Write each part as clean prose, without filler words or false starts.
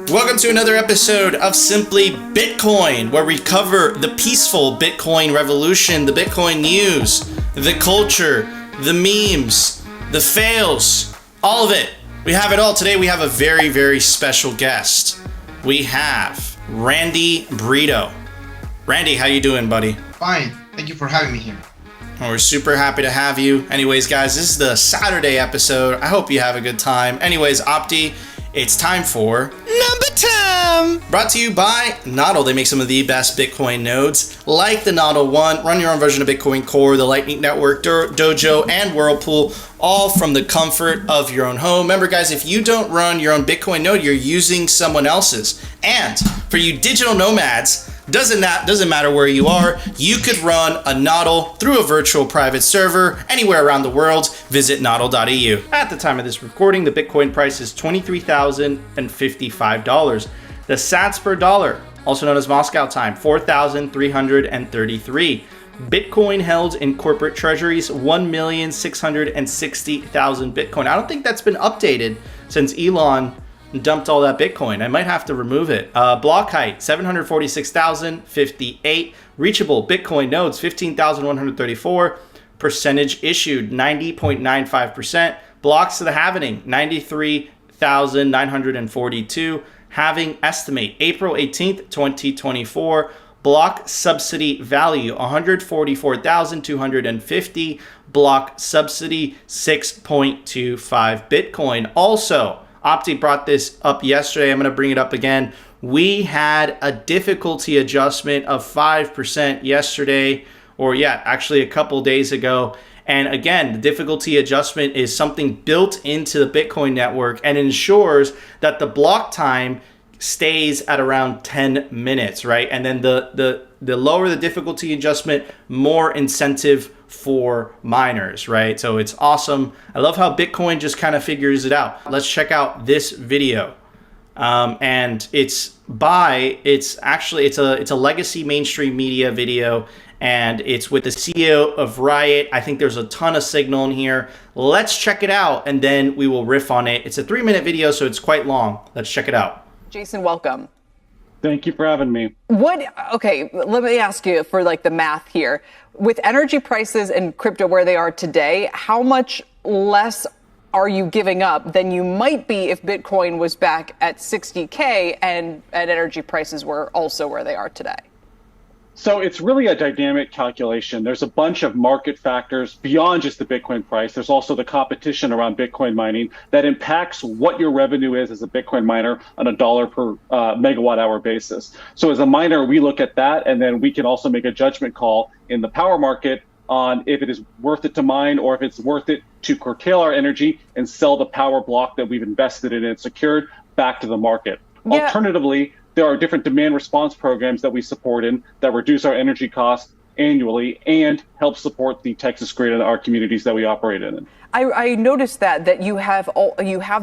Welcome to another episode of Simply Bitcoin, where we cover the peaceful Bitcoin revolution, the Bitcoin news, the culture, the memes, the fails, all of it. We have it all. Today we have a very, very special guest. We have Randy Brito. Randy, how you doing, buddy? Fine. Thank you for having me here. Well, we're super happy to have you. Anyways, guys, this is the Saturday episode. I hope you have a good time. Anyways, Opti, it's time for Number Time! Brought to you by Nodl. They make some of the best Bitcoin nodes, like the Nodl One. Run your own version of Bitcoin Core, the Lightning Network, Dojo, and Whirlpool, all from the comfort of your own home. Remember, guys, if you don't run your own Bitcoin node, you're using someone else's. And for you digital nomads, doesn't matter where you are, you could run a Nodl through a virtual private server anywhere around the world. Visit nodl.eu. At the time of this recording, the Bitcoin price is $23,055. The sats per dollar, also known as Moscow time, 4,333. Bitcoin held in corporate treasuries, 1,660,000 Bitcoin. I don't think that's been updated since Elon dumped all that Bitcoin. I might have to remove it. Block height, 746,058. Reachable Bitcoin nodes, 15,134. Percentage issued, 90.95%. Blocks to the halvening, 93,942. Halving estimate, April 18th, 2024. Block subsidy value, 144,250. Block subsidy, 6.25 Bitcoin. Also, Opti brought this up yesterday. I'm going to bring it up again. We had a difficulty adjustment of 5% yesterday, or actually a couple days ago. And again, the difficulty adjustment is something built into the Bitcoin network and ensures that the block time stays at around 10 minutes, right? And then the lower the difficulty adjustment, more incentive for miners, right? So it's awesome. I love how Bitcoin just kind of figures it out. Let's check out this video. And it's a legacy mainstream media video, and it's with the CEO of Riot. I think there's a ton of signal in here. Let's check it out, and then we will riff on it. It's a 3-minute video, so it's quite long. Let's check it out. Jason, welcome. Thank you for having me. Okay, let me ask you for the math here. With energy prices and crypto where they are today, how much less are you giving up than you might be if Bitcoin was back at 60K and energy prices were also where they are today? So it's really a dynamic calculation. There's a bunch of market factors beyond just the Bitcoin price. There's also the competition around Bitcoin mining that impacts what your revenue is as a Bitcoin miner on a dollar per megawatt hour basis. So as a miner, we look at that, and then we can also make a judgment call in the power market on if it is worth it to mine or if it's worth it to curtail our energy and sell the power block that we've invested in and secured back to the market. Yeah. Alternatively, there are different demand response programs that we support in that reduce our energy costs annually and help support the Texas grid and our communities that we operate in. I noticed that you have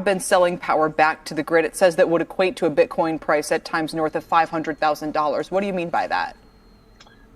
been selling power back to the grid. It says that would equate to a Bitcoin price at times north of $500,000. What do you mean by that?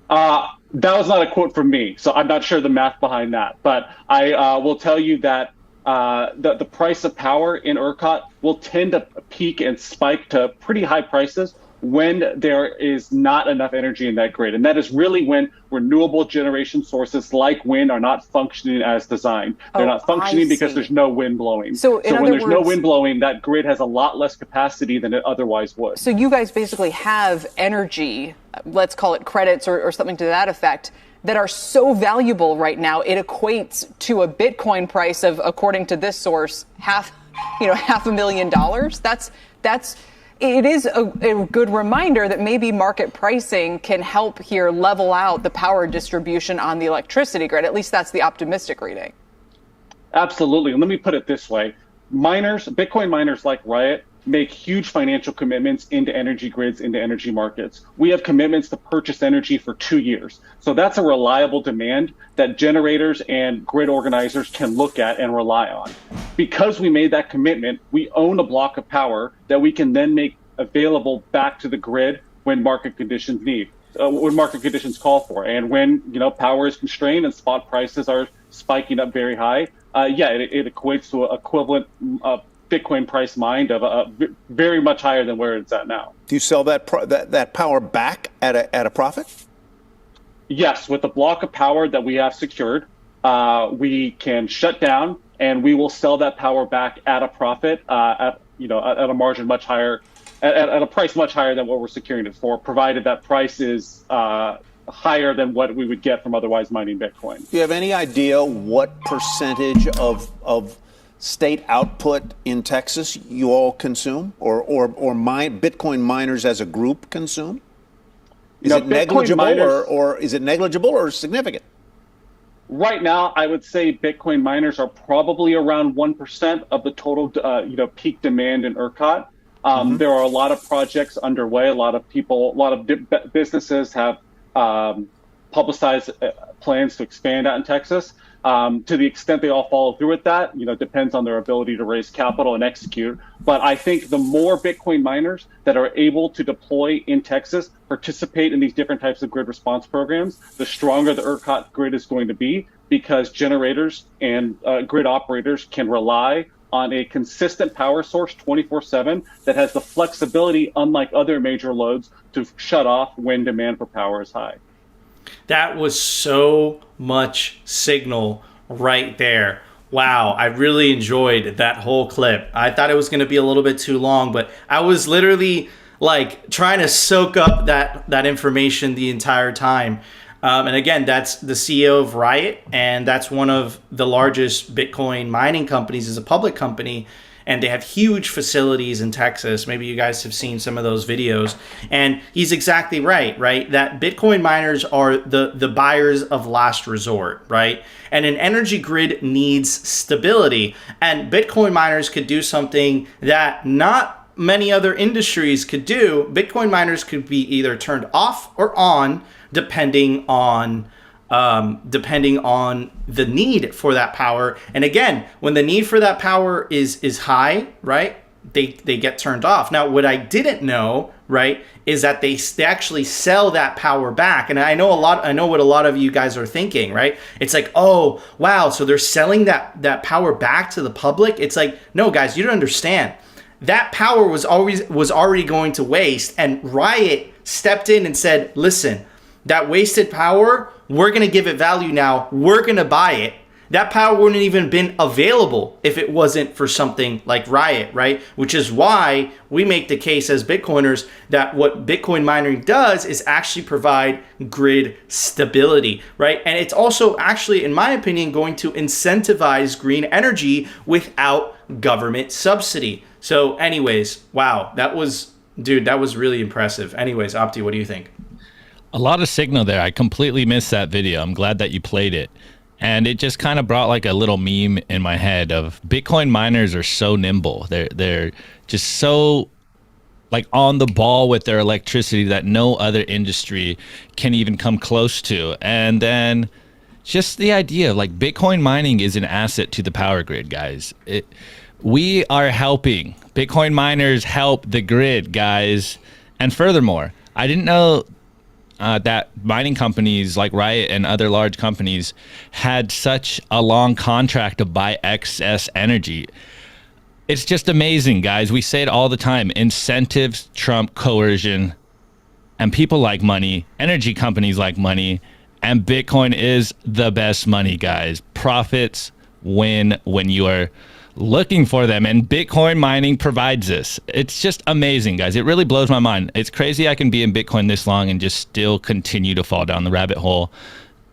That was not a quote from me, so I'm not sure the math behind that. But I will tell you that the price of power in ERCOT will tend to peak and spike to pretty high prices when there is not enough energy in that grid. And that is really when renewable generation sources like wind are not functioning as designed. They're not functioning because there's no wind blowing. So when there's no wind blowing, that grid has a lot less capacity than it otherwise would. So you guys basically have energy, let's call it credits or something to that effect, that are so valuable right now, it equates to a Bitcoin price of, according to this source, $500,000. It is a good reminder that maybe market pricing can help here level out the power distribution on the electricity grid. At least that's the optimistic reading. Absolutely. And let me put it this way. Bitcoin miners like Riot make huge financial commitments into energy grids, into energy markets. We have commitments to purchase energy for 2 years. So that's a reliable demand that generators and grid organizers can look at and rely on. Because we made that commitment, we own a block of power that we can then make available back to the grid when market conditions call for. And when power is constrained and spot prices are spiking up very high, it equates to an equivalent Bitcoin price mined of very much higher than where it's at now. Do you sell that power back at a profit? Yes, with the block of power that we have secured, we can shut down, and we will sell that power back at a profit, at a margin much higher, at a price much higher than what we're securing it for, provided that price is higher than what we would get from otherwise mining Bitcoin. Do you have any idea what percentage of state output in Texas you all consume, or Bitcoin miners as a group consume? Is it negligible, or is it negligible or significant? Right now, I would say Bitcoin miners are probably around 1% of the total, peak demand in ERCOT. There are a lot of projects underway. A lot of people, a lot of businesses have publicized plans to expand out in Texas. To the extent they all follow through with that, depends on their ability to raise capital and execute. But I think the more Bitcoin miners that are able to deploy in Texas, participate in these different types of grid response programs, the stronger the ERCOT grid is going to be, because generators and grid operators can rely on a consistent power source 24/7 that has the flexibility, unlike other major loads, to shut off when demand for power is high. That was so much signal right there. Wow, I really enjoyed that whole clip. I thought it was going to be a little bit too long, but I was literally like trying to soak up that information the entire time. And again, that's the CEO of Riot, and that's one of the largest Bitcoin mining companies, is a public company. And they have huge facilities in Texas. Maybe you guys have seen some of those videos. And he's exactly right? That Bitcoin miners are the buyers of last resort, right? And an energy grid needs stability. And Bitcoin miners could do something that not many other industries could do. Bitcoin miners could be either turned off or on, depending on the need for that power. And again, when the need for that power is high, right, they get turned off. Now, what I didn't know, right, is that they actually sell that power back. And I know what a lot of you guys are thinking, right? It's like, oh, wow, so they're selling that power back to the public. It's like, no, guys, you don't understand. That power was already going to waste, and Riot stepped in and said, listen, that wasted power, we're going to give it value now. We're going to buy it. That power wouldn't even been available if it wasn't for something like Riot, right? Which is why we make the case as Bitcoiners that what Bitcoin mining does is actually provide grid stability, right? And it's also actually, in my opinion, going to incentivize green energy without government subsidy. So anyways, wow, that was really impressive. Anyways, Opti, what do you think? A lot of signal there. I completely missed that video. I'm glad that you played it. And it just kind of brought like a little meme in my head of Bitcoin miners are so nimble. They're just so like on the ball with their electricity that no other industry can even come close to. And then just the idea of like Bitcoin mining is an asset to the power grid, guys. We are helping. Bitcoin miners help the grid, guys. And furthermore, I didn't know that mining companies like Riot and other large companies had such a long contract to buy excess energy. It's just amazing, guys. We say it all the time. Incentives trump coercion, and people like money. Energy companies like money, and Bitcoin is the best money, guys. Profits win when you are looking for them, and Bitcoin mining provides this. It's just amazing, guys. It really blows my mind. It's crazy I can be in Bitcoin this long and just still continue to fall down the rabbit hole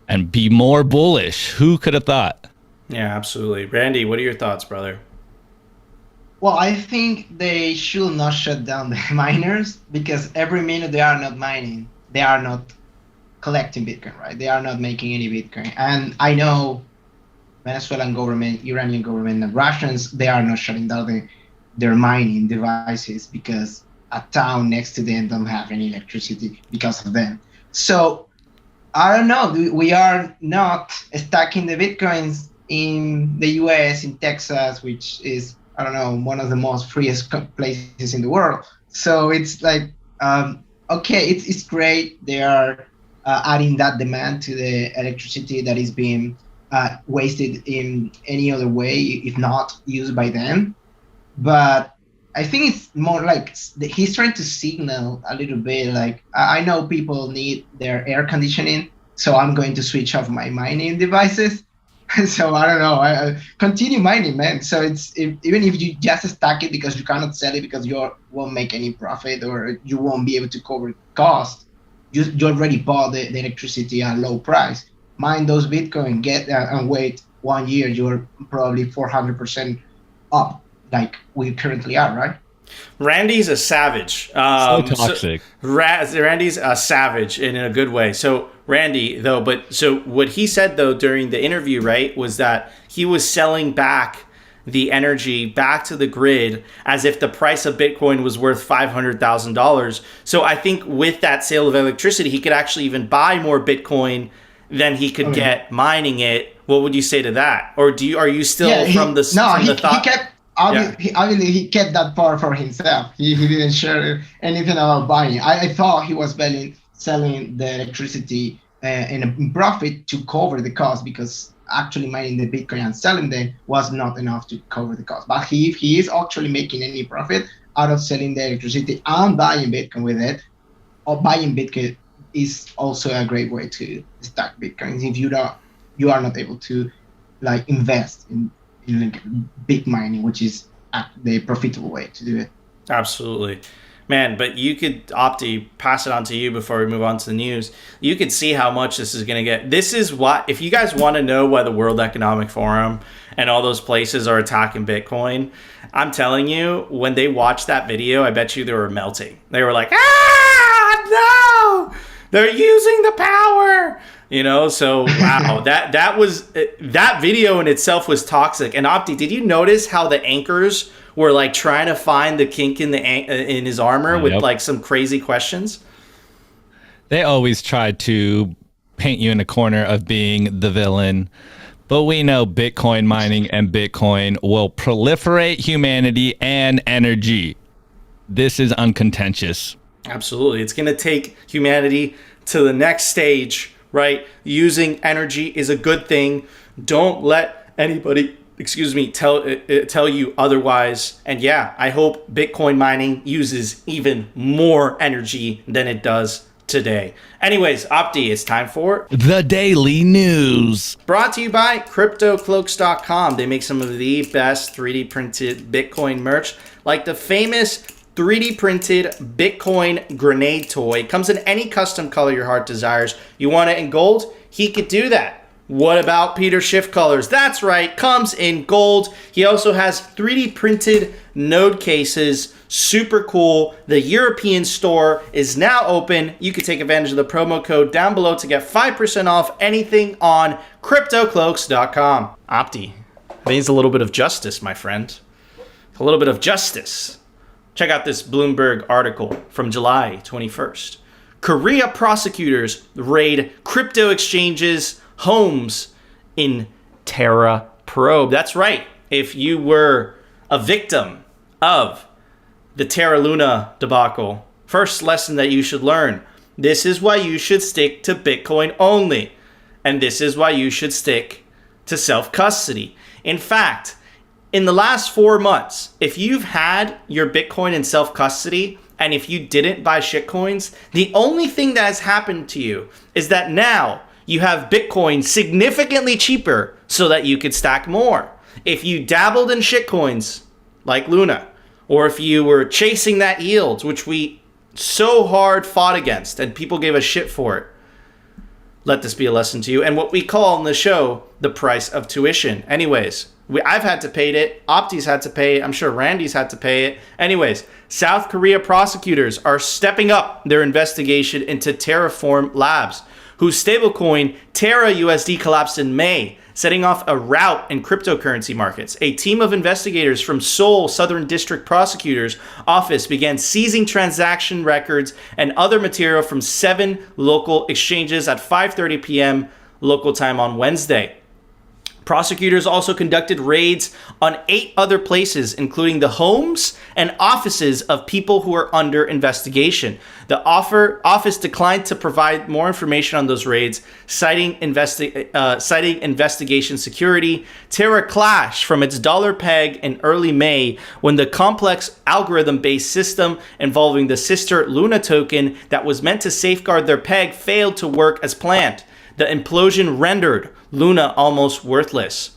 and be more bullish. Who could have thought? Yeah, absolutely. Randy, what are your thoughts, brother? Well, I think they should not shut down the miners, because every minute they are not mining, they are not collecting Bitcoin, right? They are not making any Bitcoin. And I know Venezuelan government, Iranian government, and Russians, they are not shutting down their mining devices because a town next to them don't have any electricity because of them. So I don't know. We are not stacking the Bitcoins in the US, in Texas, which is, I don't know, one of the most freest places in the world. So it's like, okay, it's great. They are adding that demand to the electricity that is being wasted in any other way, if not used by them. but I think it's more like he's trying to signal a little bit like I know people need their air conditioning, so I'm going to switch off my mining devices. So I don't know. I continue mining, man. So even if you just stack it because you cannot sell it because you won't make any profit or you won't be able to cover cost, you already bought the electricity at a low price. Mine those Bitcoin, get and wait 1 year, you're probably 400% up, like we currently are, right? Randy's a savage. So toxic. Randy's a savage in a good way. So Randy, though, so what he said though during the interview, right, was that he was selling back the energy back to the grid as if the price of Bitcoin was worth $500,000. So I think with that sale of electricity, he could actually even buy more Bitcoin than he could get mining it. What would you say to that? Or are you still from the thought? He kept. Obviously, he kept that part for himself. He didn't share anything about buying. I thought he was selling the electricity in a profit to cover the cost because actually mining the Bitcoin and selling them was not enough to cover the cost. But he is actually making any profit out of selling the electricity and buying Bitcoin with it, or buying Bitcoin is also a great way to stack Bitcoins if you are not able to like invest in like big mining, which is the profitable way to do it. Absolutely. Man, but you could, Opti, pass it on to you before we move on to the news. You could see how much this is going to get. This is what, if you guys want to know why the World Economic Forum and all those places are attacking Bitcoin, I'm telling you, when they watched that video, I bet you they were melting. They were like, no, they're using the power. You know, so wow, that video in itself was toxic. And Opti, did you notice how the anchors were like trying to find the kink in in his armor with like some crazy questions? They always try to paint you in a corner of being the villain, but we know Bitcoin mining and Bitcoin will proliferate humanity and energy. This is uncontentious. Absolutely, it's going to take humanity to the next stage. Right? Using energy is a good thing. Don't let anybody, tell you otherwise. And yeah, I hope Bitcoin mining uses even more energy than it does today. Anyways, Opti, it's time for the daily news. Brought to you by CryptoCloaks.com. They make some of the best 3D printed Bitcoin merch, like the famous 3D printed Bitcoin grenade toy. It comes in any custom color your heart desires. You want it in gold? He could do that. What about Peter Schiff colors? That's right, comes in gold. He also has 3D printed node cases. Super cool. The European store is now open. You can take advantage of the promo code down below to get 5% off anything on CryptoCloaks.com. Opti, it needs a little bit of justice, my friend. A little bit of justice. Check out this Bloomberg article from July 21st. Korea prosecutors raid crypto exchanges' homes in Terra probe. That's right. If you were a victim of the Terra Luna debacle, first lesson that you should learn. This is why you should stick to Bitcoin only. And this is why you should stick to self-custody. In fact, in the last 4 months, if you've had your Bitcoin in self-custody and if you didn't buy shitcoins, the only thing that has happened to you is that now you have Bitcoin significantly cheaper so that you could stack more. If you dabbled in shitcoins like Luna, or if you were chasing that yield, which we so hard fought against and people gave us shit for it, let this be a lesson to you. And what we call on the show, the price of tuition. Anyways, I've had to pay it. Opti's had to pay it. I'm sure Randy's had to pay it. Anyways, South Korea prosecutors are stepping up their investigation into Terraform Labs, whose stablecoin Terra USD collapsed in May, setting off a rout in cryptocurrency markets. A team of investigators from Seoul Southern District Prosecutor's Office began seizing transaction records and other material from 7 local exchanges at 5:30 p.m. local time on Wednesday. Prosecutors also conducted raids on 8 other places, including the homes and offices of people who are under investigation. The office declined to provide more information on those raids, citing investigation security. Terra crashed from its dollar peg in early May when the complex algorithm-based system involving the sister Luna token that was meant to safeguard their peg failed to work as planned. The implosion rendered Luna almost worthless.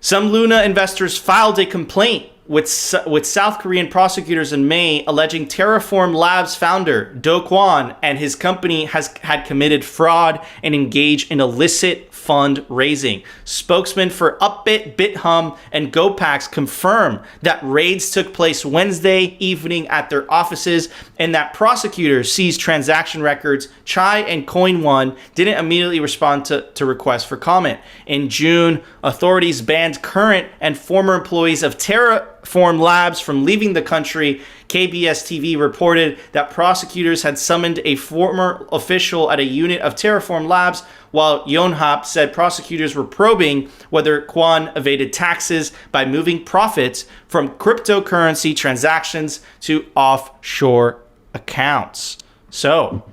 Some Luna investors filed a complaint with South Korean prosecutors in May, alleging Terraform Labs founder Do Kwon and his company had committed fraud and engaged in illicit fundraising. Spokesmen for Upbit, BitHum, and GoPax confirmed that raids took place Wednesday evening at their offices and that prosecutors seized transaction records. Chai and CoinOne didn't immediately respond to requests for comment. In June, authorities banned current and former employees of Terraform Labs from leaving the country. KBS TV reported that prosecutors had summoned a former official at a unit of Terraform Labs, while Yonhap said prosecutors were probing whether Kwon evaded taxes by moving profits from cryptocurrency transactions to offshore accounts. So,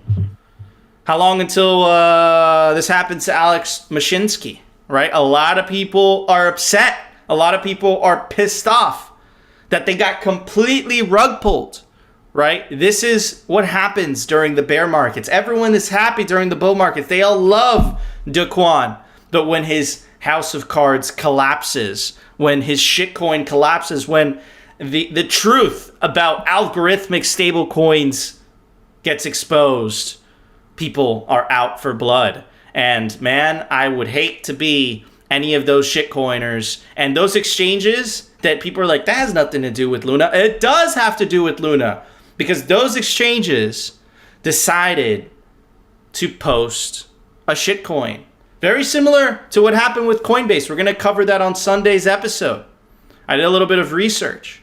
how long until this happens to Alex Mashinsky, right? A lot of people are upset. A lot of people are pissed off that they got completely rug pulled, right? This is what happens during the bear markets. Everyone is happy during the bull markets. They all love Do Kwon. But when his house of cards collapses, when his shitcoin collapses, when the truth about algorithmic stable coins gets exposed, people are out for blood. And man, I would hate to be any of those shitcoiners and those exchanges that people are like, that has nothing to do with Luna. It does have to do with Luna, because those exchanges decided to post a shitcoin. Very similar to what happened with Coinbase. We're going to cover that on Sunday's episode. I did a little bit of research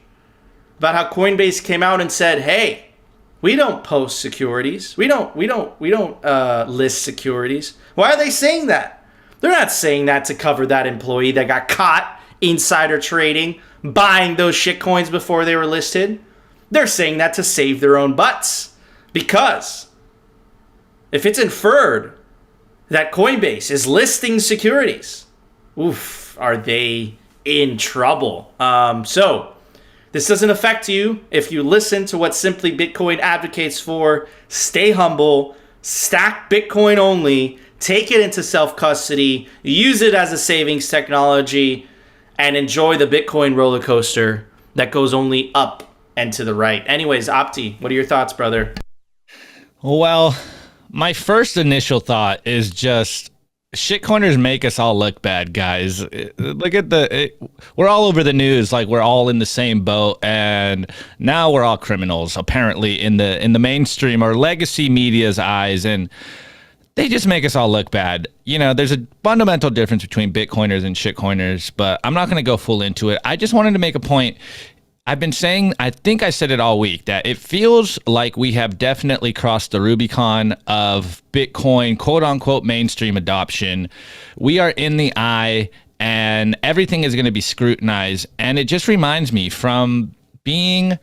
about how Coinbase came out and said, hey, we don't post securities. We don't list securities. Why are they saying that? They're not saying that to cover that employee that got caught insider trading, buying those shitcoins before they were listed. They're saying that to save their own butts. Because if it's inferred that Coinbase is listing securities, oof, are they in trouble? So this doesn't affect you if you listen to what Simply Bitcoin advocates for. Stay humble, stack Bitcoin only, take it into self-custody, use it as a savings technology, and enjoy the Bitcoin roller coaster that goes only up and to the right. Anyways, Opti, what are your thoughts, brother? Well, my first initial thought is just shitcoiners make us all look bad, guys. Look at we're all over the news like we're all in the same boat, and now we're all criminals apparently in the mainstream or legacy media's eyes, and they just make us all look bad. You know, there's a fundamental difference between Bitcoiners and shitcoiners, but I'm not going to go full into it. I just wanted to make a point. I've been saying, I think I said it all week, that it feels like we have definitely crossed the Rubicon of Bitcoin, quote unquote, mainstream adoption. We are in the eye and everything is going to be scrutinized. And it just reminds me from being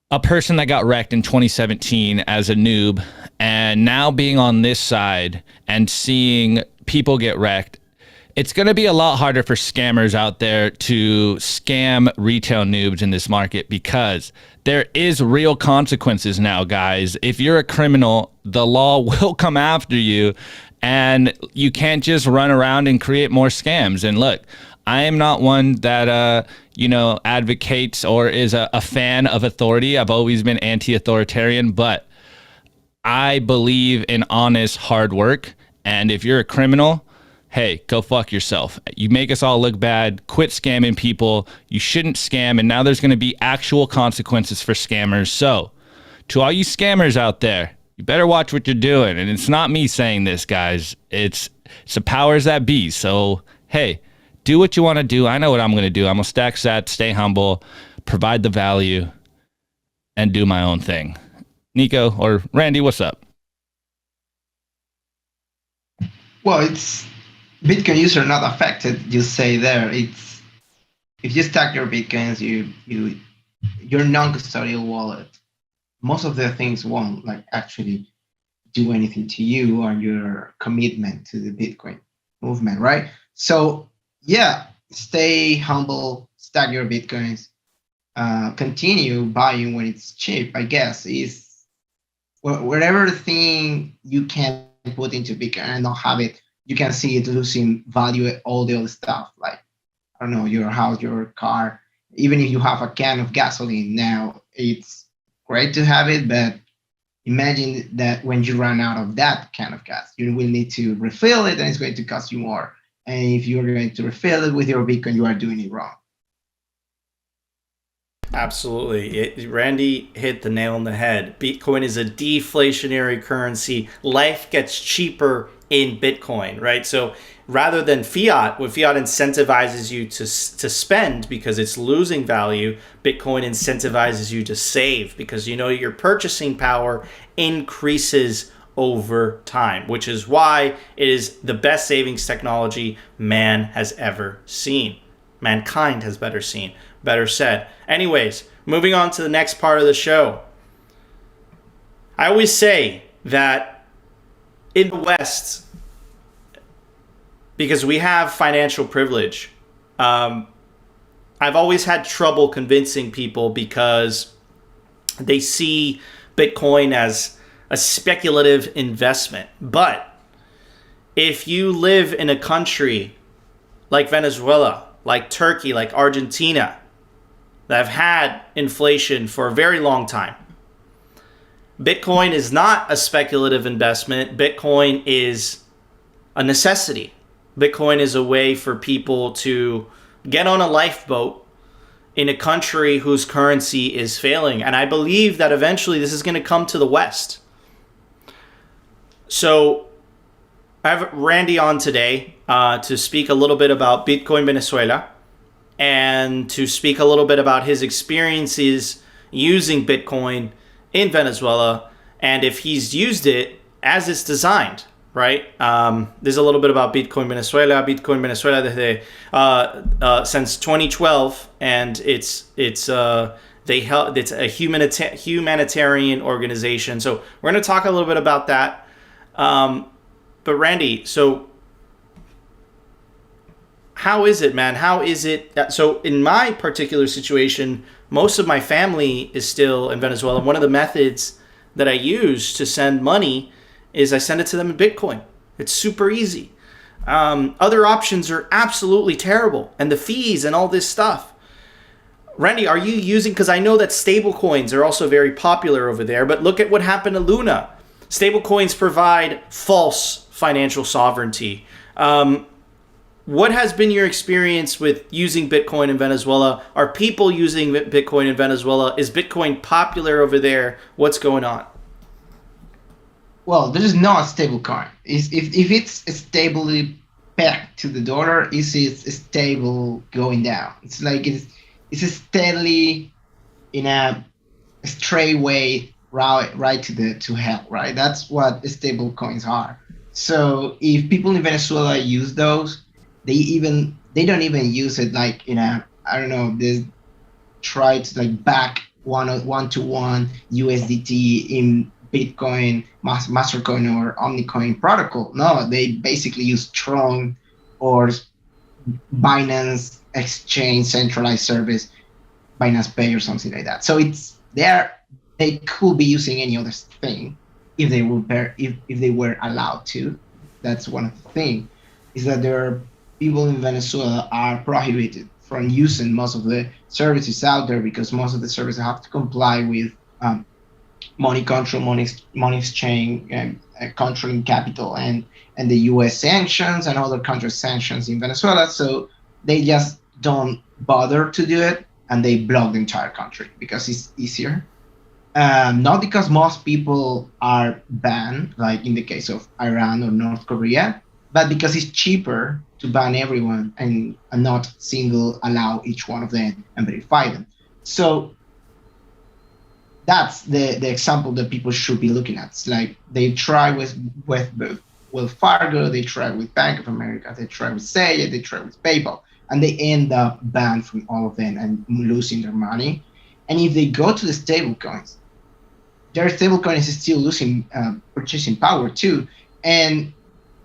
a person that got wrecked in 2017 as a noob, and now being on this side and seeing people get wrecked, it's going to be a lot harder for scammers out there to scam retail noobs in this market, because there is real consequences now, guys. If you're a criminal, the law will come after you, and you can't just run around and create more scams. And look, I am not one that, advocates or is a fan of authority. I've always been anti-authoritarian, but I believe in honest hard work. And if you're a criminal, hey, go fuck yourself. You make us all look bad. Quit scamming people. You shouldn't scam. And now there's going to be actual consequences for scammers. So to all you scammers out there, you better watch what you're doing. And it's not me saying this, guys. It's the powers that be. So, hey, do what you want to do. I know what I'm going to do. I'm going to stack sats, stay humble, provide the value, and do my own thing. Nico or Randy, what's up? Well, it's Bitcoin users are not affected. You say there, it's if you stack your Bitcoins, your non-custodial wallet, most of the things won't like actually do anything to you or your commitment to the Bitcoin movement, right? So yeah, stay humble, stack your Bitcoins, continue buying when it's cheap, I guess, is whatever thing you can put into Bitcoin and not have it, you can see it losing value at all the other stuff, like, I don't know, your house, your car, even if you have a can of gasoline now, it's great to have it, but imagine that when you run out of that can of gas, you will need to refill it and it's going to cost you more. And if you're going to refill it with your Bitcoin, you are doing it wrong. Absolutely. Randy hit the nail on the head. Bitcoin is a deflationary currency. Life gets cheaper in Bitcoin, right? So rather than fiat, when fiat incentivizes you to spend because it's losing value, Bitcoin incentivizes you to save because you know your purchasing power increases over time, which is why it is the best savings technology man has ever seen. Mankind has better said. Anyways, moving on to the next part of the show. I always say that in the West, because we have financial privilege, I've always had trouble convincing people because they see Bitcoin as a speculative investment. But if you live in a country like Venezuela, like Turkey, like Argentina, that have had inflation for a very long time, Bitcoin is not a speculative investment. Bitcoin is a necessity. Bitcoin is a way for people to get on a lifeboat in a country whose currency is failing. And I believe that eventually this is going to come to the West. So I have Randy on today to speak a little bit about Bitcoin Venezuela and to speak a little bit about his experiences using Bitcoin in Venezuela and if he's used it as it's designed, right? There's a little bit about Bitcoin Venezuela. Bitcoin Venezuela desde, since 2012, and it's a humanitarian organization. So we're going to talk a little bit about that. But Randy, so how is it, man? How is it? So in my particular situation, most of my family is still in Venezuela. One of the methods that I use to send money is I send it to them in Bitcoin. It's super easy. Other options are absolutely terrible. And the fees and all this stuff. Randy, are you using, because I know that stable coins are also very popular over there, but look at what happened to Luna. Stable coins provide false financial sovereignty. What has been your experience with using Bitcoin in Venezuela? Are people using Bitcoin in Venezuela? Is Bitcoin popular over there? What's going on? Well, there is not a stable coin. If it's stably pegged to the dollar, it's stable going down. It's like it's steadily in a straight way right to hell, right? That's what stable coins are. So if people in Venezuela use those, they don't even use it like in a, I don't know, they try to like back one to one USDT in Bitcoin, Mastercoin or Omnicoin protocol. No, they basically use Tron or Binance Exchange centralized service, Binance Pay or something like that. So they could be using any other thing if they were allowed to. That's one of the things, is that there are people in Venezuela are prohibited from using most of the services out there because most of the services have to comply with money control, money exchange, and controlling capital, and the U.S. sanctions and other country sanctions in Venezuela. So they just don't bother to do it, and they block the entire country because it's easier. Not because most people are banned, like in the case of Iran or North Korea, but because it's cheaper to ban everyone and not single allow each one of them and verify them. So that's the example that people should be looking at. It's like they try with both. Wells Fargo, they try with Bank of America, they try with Say, they try with PayPal, and they end up banned from all of them and losing their money. And if they go to the stable coins, their stable coin is still losing purchasing power too, and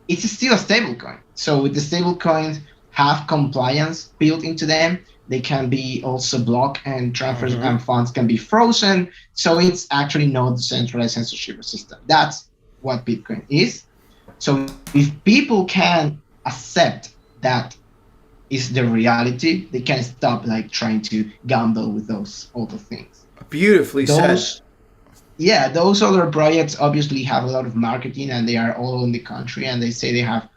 it's still a stable coin. So with the stable coins have compliance built into them, they can be also blocked and transfers and funds can be frozen. So it's actually not centralized censorship system. That's what Bitcoin is. So if people can accept that is the reality, they can stop like trying to gamble with those other things. Beautifully said. Yeah, those other projects obviously have a lot of marketing and they are all in the country and they say they have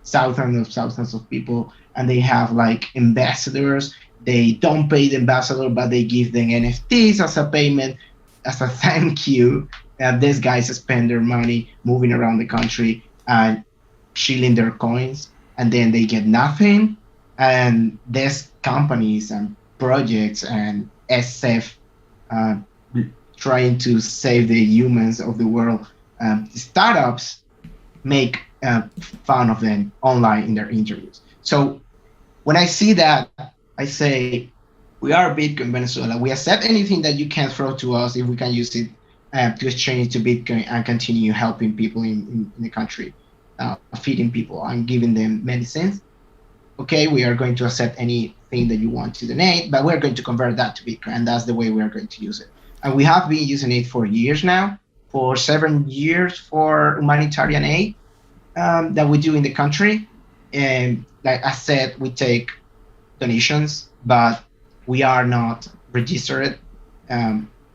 thousands of people and they have like ambassadors. They don't pay the ambassador, but they give them NFTs as a payment, as a thank you. And these guys spend their money moving around the country and shilling their coins, and then they get nothing. And these companies and projects and SF trying to save the humans of the world, startups make fun of them online in their interviews. So when I see that, I say, we are Bitcoin Venezuela. We accept anything that you can throw to us if we can use it to exchange to Bitcoin and continue helping people in the country, feeding people and giving them medicines. Okay, we are going to accept anything that you want to donate, but we're going to convert that to Bitcoin, and that's the way we are going to use it. And we have been using it for years now, for 7 years for humanitarian aid that we do in the country. And like I said, we take donations, but we are not registered.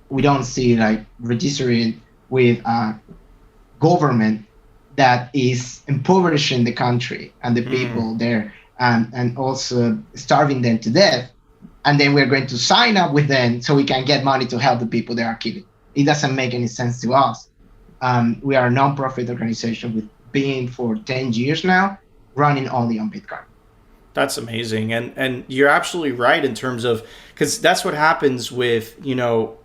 We don't see like registering with a government that is impoverishing the country and the people there, and also starving them to death. And then we're going to sign up with them so we can get money to help the people they are killing. It doesn't make any sense to us. We are a non-profit organization with being for 10 years now, running only on Bitcoin. That's amazing. And you're absolutely right in terms of, because that's what happens with,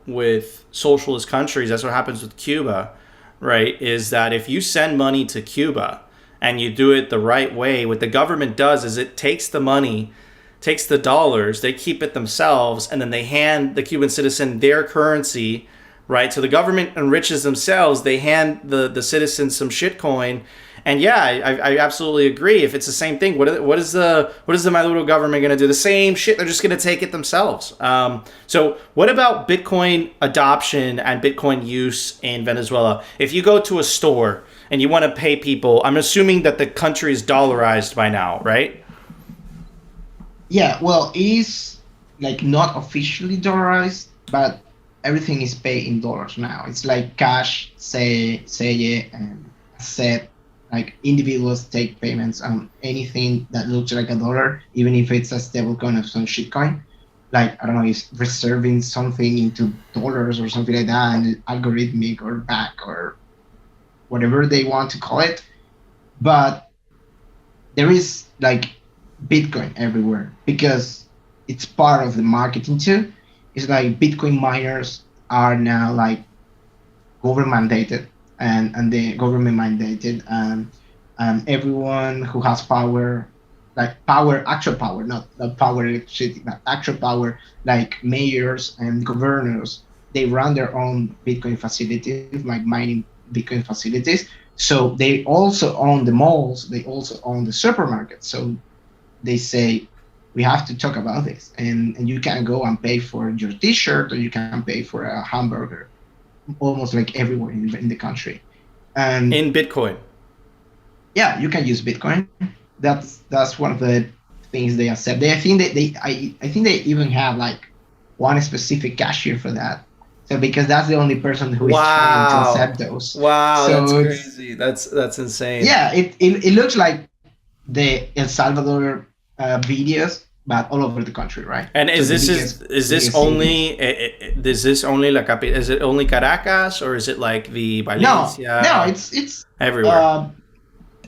with socialist countries. That's what happens with Cuba, right? Is that if you send money to Cuba and you do it the right way, what the government does is it takes the money, takes the dollars, they keep it themselves, and then they hand the Cuban citizen their currency, right? So the government enriches themselves, they hand the citizen some shitcoin. And yeah, I absolutely agree. If it's the same thing, what is the Maduro government going to do? The same shit. They're just going to take it themselves. So what about Bitcoin adoption and Bitcoin use in Venezuela? If you go to a store and you want to pay people, I'm assuming that the country is dollarized by now, right? Yeah, well, it's like not officially dollarized, but everything is paid in dollars now. It's like cash, say and set. Like individuals take payments on anything that looks like a dollar, even if it's a stablecoin of some shitcoin. Like, I don't know, it's reserving something into dollars or something like that, and algorithmic or back or whatever they want to call it. But there is like Bitcoin everywhere because it's part of the marketing too. It's like Bitcoin miners are now like government mandated. And the government mandated, and everyone who has power, like power, actual power, not power electricity, but actual power, like mayors and governors, they run their own Bitcoin facilities, like mining Bitcoin facilities. So they also own the malls, they also own the supermarkets. So they say, we have to talk about this, and you can go and pay for your T-shirt, or you can pay for a hamburger. Almost like everywhere in the country, and in Bitcoin. Yeah, you can use Bitcoin. That's one of the things they accept. I think they even have like one specific cashier for that. So because that's the only person who is trying to accept those. Wow, so that's crazy. That's insane. Yeah, it looks like the El Salvador videos, but all over the country, right? And is this only la capital? Is it only Caracas, or is it like the Valencia? No, it's everywhere.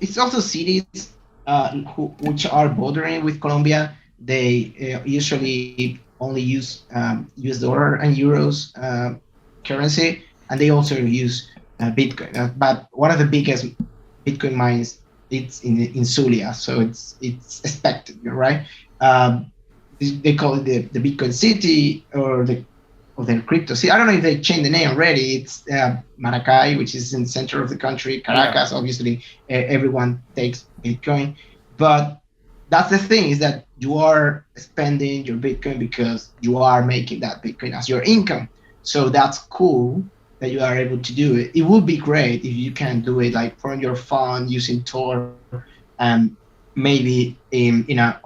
It's also cities which are bordering with Colombia. They usually only use US dollar and euros currency, and they also use Bitcoin. But one of the biggest Bitcoin mines, it's in Zulia, so it's expected, right? They call it the Bitcoin City or the crypto city. I don't know if they changed the name already. It's Maracay, which is in the center of the country. Caracas, obviously, everyone takes Bitcoin, but that's the thing, is that you are spending your Bitcoin because you are making that Bitcoin as your income. So that's cool that you are able to do it. It would be great if you can do it like from your phone using Tor, and maybe in a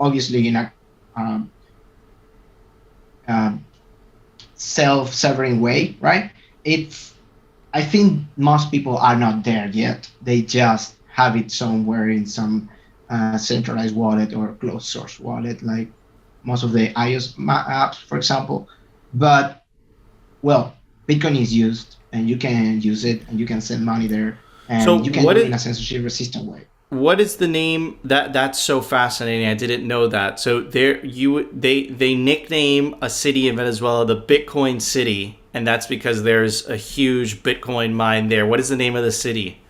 self-sovereign way, right? I think most people are not there yet. They just have it somewhere in some centralized wallet or closed source wallet, like most of the iOS apps, for example. But well, Bitcoin is used, and you can use it, and you can send money there, and So you can do it in a censorship-resistant way. What is the name? That's so fascinating. I didn't know that. So they nickname a city in Venezuela the Bitcoin City, and that's because there's a huge Bitcoin mine there. What is the name of the city?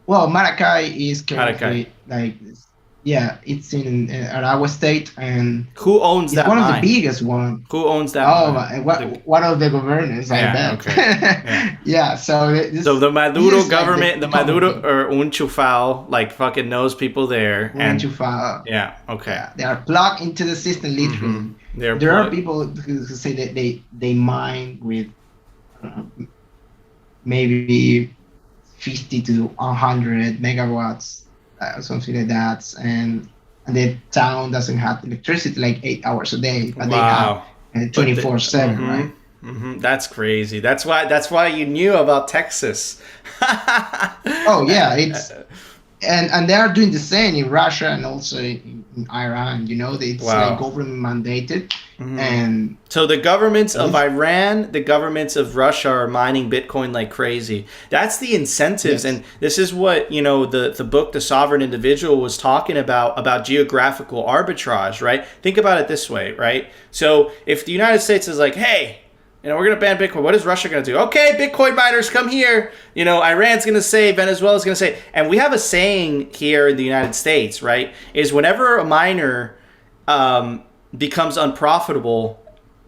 Well, Maracay is currently Maracay. it's in Aragua State, and Who owns it's that one mine? of the biggest one. Who owns that Oh, mine? one of the governors, I bet. Okay. Yeah. Yeah, so The Maduro this is like government, the the Maduro common or Unchufao, like fucking knows people there. thing. And Unchufado. yeah, okay. Yeah, they are plugged into the system literally. There are people who say that they mine with maybe 50 to 100 megawatts, something like that, and the town doesn't have electricity like 8 hours a day, but Wow. they have 24/7, right? That's crazy. That's why you knew about Texas. Oh yeah, it's and they are doing the same in Russia and also in Iran. It's Wow. like government mandated, and So the governments of Iran, the governments of Russia are mining Bitcoin like crazy. That's the incentives. Yes. And this is what, the book, The Sovereign Individual, was talking about geographical arbitrage, right? Think about it this way, right? So if the United States is like, hey, we're going to ban Bitcoin, what is Russia going to do? Okay, Bitcoin miners, come here. Iran's going to say, Venezuela's going to say. And we have a saying here in the United States, right, is whenever a miner becomes unprofitable,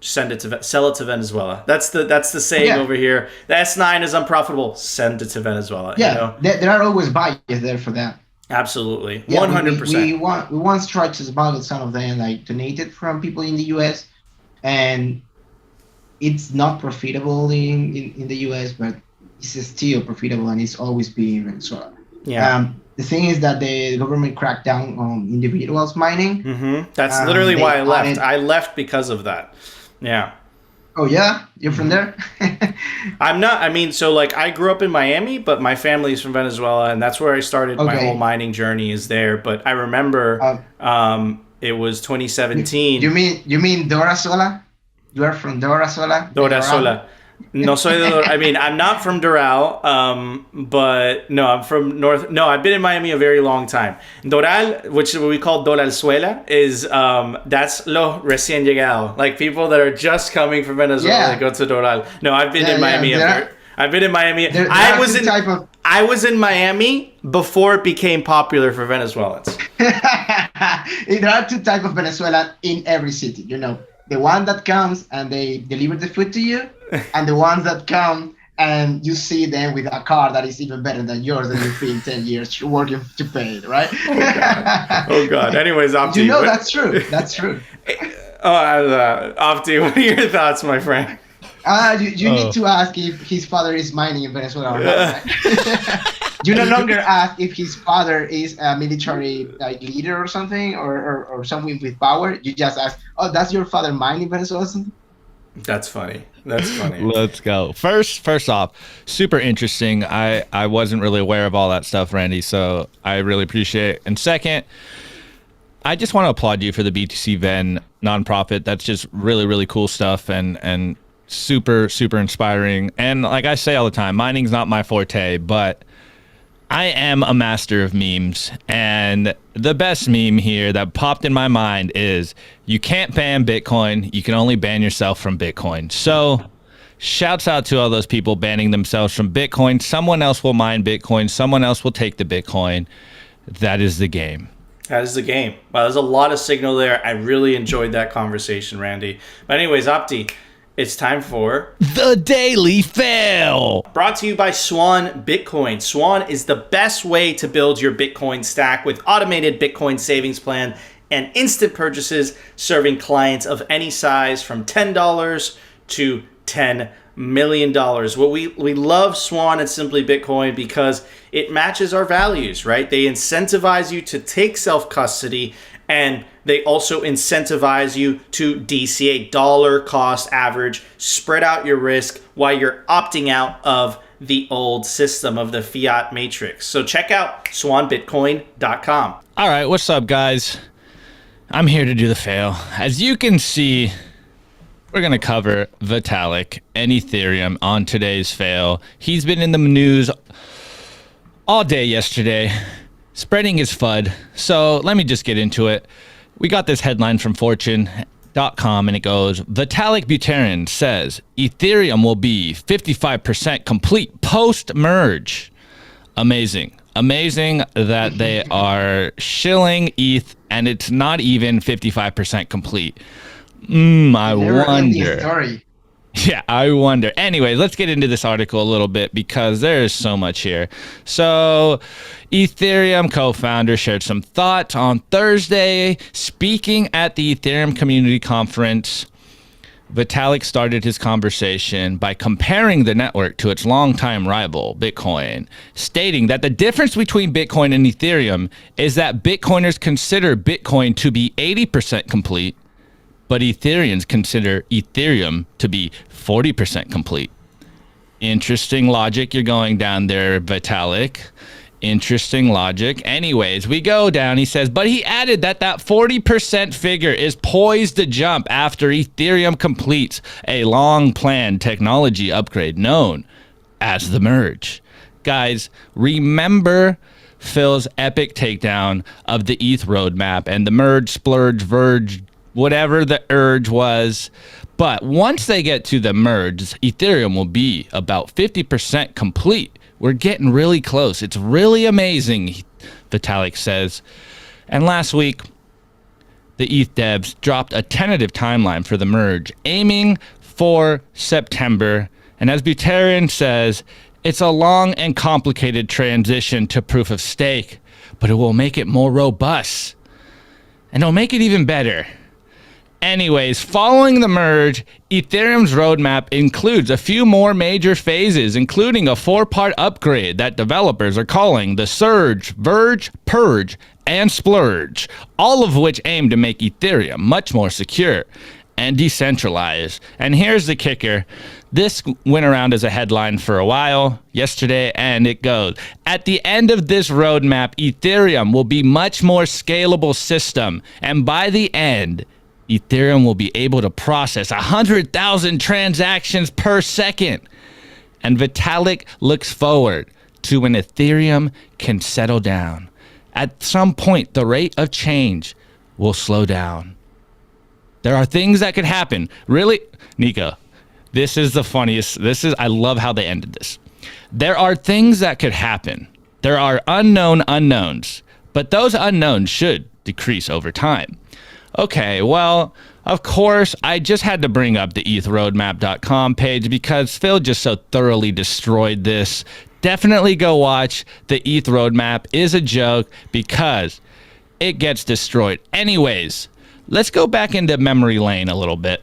sell it to Venezuela. That's the saying over here. The S9 is unprofitable, send it to Venezuela. Yeah, there are always buyers there for that. Absolutely, Yeah, 100%. We once tried to smuggle some of them, like donated from people in the U.S., and it's not profitable in the U.S., but it's still profitable, and it's always been in Venezuela. Yeah. The thing is that the government cracked down on individuals mining. That's literally why I left. added- I left because of that. Yeah. Oh yeah, you're from there? I'm not. I mean, so like I grew up in Miami, but my family's from Venezuela, and that's where I started my Okay. whole mining journey. Is there? But I remember it was 2017. You mean Dorasola? You are from Dorasola? Dorasola. No soy de I mean, I'm not from Doral, but no, I'm from North. No, I've been in Miami a very long time. Doral, which is what we call Doralzuela, is that's lo recién llegado, like people that are just coming from Venezuela that go to Doral. No, I've been in Miami. I've been in Miami. I was in Miami before it became popular for Venezuelans. There are two types of Venezuela in every city. The one that comes and they deliver the food to you, and the ones that come and you see them with a car that is even better than yours, and you've been 10 years working to pay it, right? Oh God. Anyways, Opti. That's true. That's true. Opti, what are your thoughts, my friend? You need to ask if his father is mining in Venezuela or not. Right? You no longer ask if his father is a military leader or something, or someone with power. You just ask, "Oh, does your father mine in Venezuela?" Or something? That's funny. That's funny. Let's go. First off, super interesting. I wasn't really aware of all that stuff, Randy, so I really appreciate it. And second, I just want to applaud you for the BTC Ven nonprofit. That's just really, really cool stuff and super, super inspiring. And like I say all the time, mining's not my forte, but I am a master of memes, and the best meme here that popped in my mind is, you can't ban Bitcoin, you can only ban yourself from Bitcoin. So Shouts out to all those people banning themselves from Bitcoin. Someone else will mine Bitcoin. Someone else will take the Bitcoin. That is the game. That is the game. Wow, there's a lot of signal there. I really enjoyed that conversation, Randy. But anyways, Opti, it's time for The Daily Fail. Brought to you by Swan Bitcoin. Swan is the best way to build your Bitcoin stack with automated Bitcoin savings plan and instant purchases, serving clients of any size from $10 to $10 million. What we love Swan and Simply Bitcoin because it matches our values, right? They incentivize you to take self-custody, and they also incentivize you to DCA, dollar cost average, spread out your risk while you're opting out of the old system of the fiat matrix. So check out swanbitcoin.com. All right, what's up, guys? I'm here to do the fail. As you can see, we're going to cover Vitalik and Ethereum on today's fail. He's been in the news all day yesterday, spreading his FUD. So let me just get into it. We got this headline from Fortune.com, and it goes, Vitalik Buterin says Ethereum will be 55% complete post-merge. Amazing. Amazing that they are shilling ETH, and it's not even 55% complete. I wonder. Yeah, I wonder. Anyway, let's get into this article a little bit because there is so much here. So, Ethereum co-founder shared some thoughts on Thursday. Speaking at the Ethereum Community Conference, Vitalik started his conversation by comparing the network to its longtime rival, Bitcoin, stating that the difference between Bitcoin and Ethereum is that Bitcoiners consider Bitcoin to be 80% complete, but Ethereans consider Ethereum to be 40% complete. Interesting logic you're going down there, Vitalik. Interesting logic. Anyways, we go down. He says, but he added that 40% figure is poised to jump after Ethereum completes a long-planned technology upgrade known as the merge. Guys, remember Phil's epic takedown of the ETH roadmap and the merge, splurge, verge, whatever the urge was. But once they get to the merge, Ethereum will be about 50% complete. We're getting really close. It's really amazing, Vitalik says. And last week, the ETH devs dropped a tentative timeline for the merge, aiming for September. And as Buterin says, it's a long and complicated transition to proof of stake, but it will make it more robust. And it'll make it even better. Anyways, following the merge, Ethereum's roadmap includes a few more major phases, including a 4-part upgrade that developers are calling the Surge, Verge, Purge, and Splurge, all of which aim to make Ethereum much more secure and decentralized. And here's the kicker. This went around as a headline for a while yesterday, and it goes, at the end of this roadmap, Ethereum will be much more scalable system, and by the end, Ethereum will be able to process 100,000 transactions per second. And Vitalik looks forward to when Ethereum can settle down. At some point, the rate of change will slow down. There are things that could happen. Really, Nico, this is the funniest. I love how they ended this. There are things that could happen. There are unknown unknowns, but those unknowns should decrease over time. Okay, well, of course, I just had to bring up the ethroadmap.com page because Phil just so thoroughly destroyed this. Definitely go watch the ETH roadmap is a joke because it gets destroyed. Anyways, let's go back into memory lane a little bit.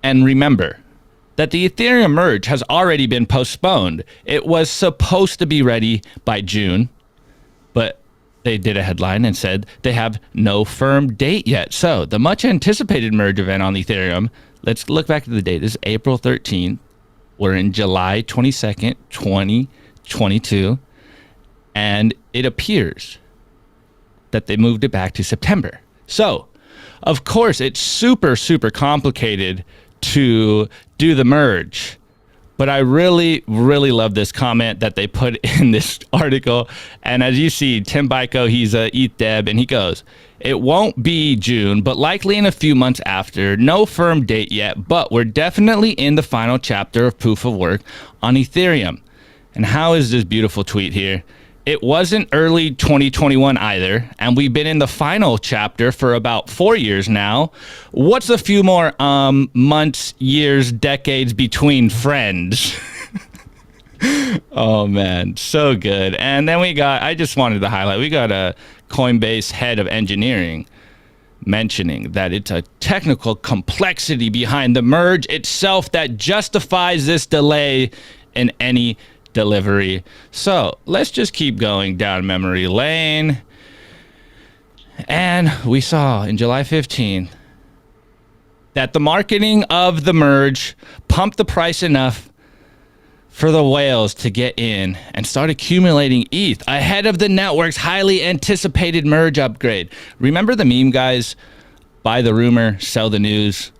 And remember that the Ethereum merge has already been postponed. It was supposed to be ready by June, but they did a headline and said they have no firm date yet. So the much anticipated merge event on Ethereum, let's look back at the date. This is April 13th. We're in July 22nd, 2022. And it appears that they moved it back to September. So, of course, it's super, super complicated to do the merge. But I really, really love this comment that they put in this article. And as you see, Tim Byko, he's a ETH Deb, and he goes, "It won't be June, but likely in a few months after. No firm date yet, but we're definitely in the final chapter of proof of work on Ethereum." And how is this beautiful tweet here? It wasn't early 2021 either, and we've been in the final chapter for about 4 years now. What's a few more months, years, decades between friends? Oh man, so good. And then I just wanted to highlight, we got a Coinbase head of engineering mentioning that it's a technical complexity behind the merge itself that justifies this delay in any delivery. So let's just keep going down memory lane. And we saw in July 15th that the marketing of the merge pumped the price enough for the whales to get in and start accumulating ETH ahead of the network's highly anticipated merge upgrade. Remember the meme, guys? Buy the rumor, sell the news.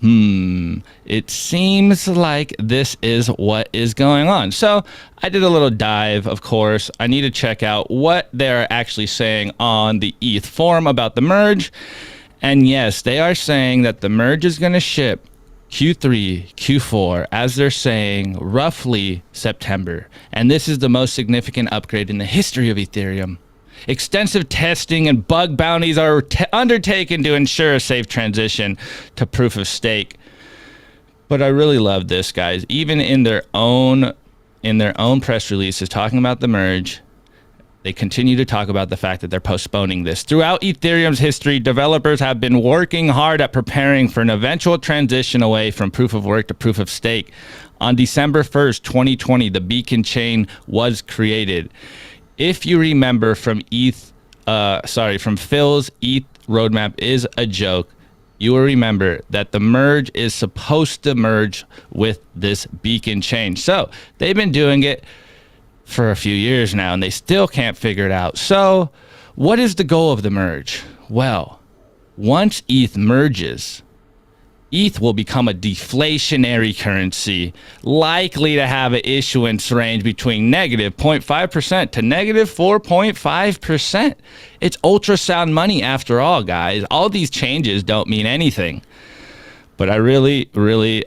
It seems like this is what is going on. So I did a little dive, of course. I need to check out what they're actually saying on the ETH forum about the merge. And yes, they are saying that the merge is going to ship Q3, Q4, as they're saying, roughly September. And this is the most significant upgrade in the history of Ethereum. Extensive testing and bug bounties are undertaken to ensure a safe transition to proof of stake. But I really love this, guys. Even in their own press releases talking about the merge, they continue to talk about the fact that they're postponing this. Throughout Ethereum's history, developers have been working hard at preparing for an eventual transition away from proof of work to proof of stake. On December 1st, 2020, the Beacon chain was created. If you remember from Phil's ETH roadmap is a joke, you will remember that the merge is supposed to merge with this Beacon chain. So they've been doing it for a few years now, and they still can't figure it out. So what is the goal of the merge? Well, once ETH merges, ETH will become a deflationary currency, likely to have an issuance range between negative 0.5% to negative 4.5%. It's ultrasound money after all, guys. All these changes don't mean anything. But I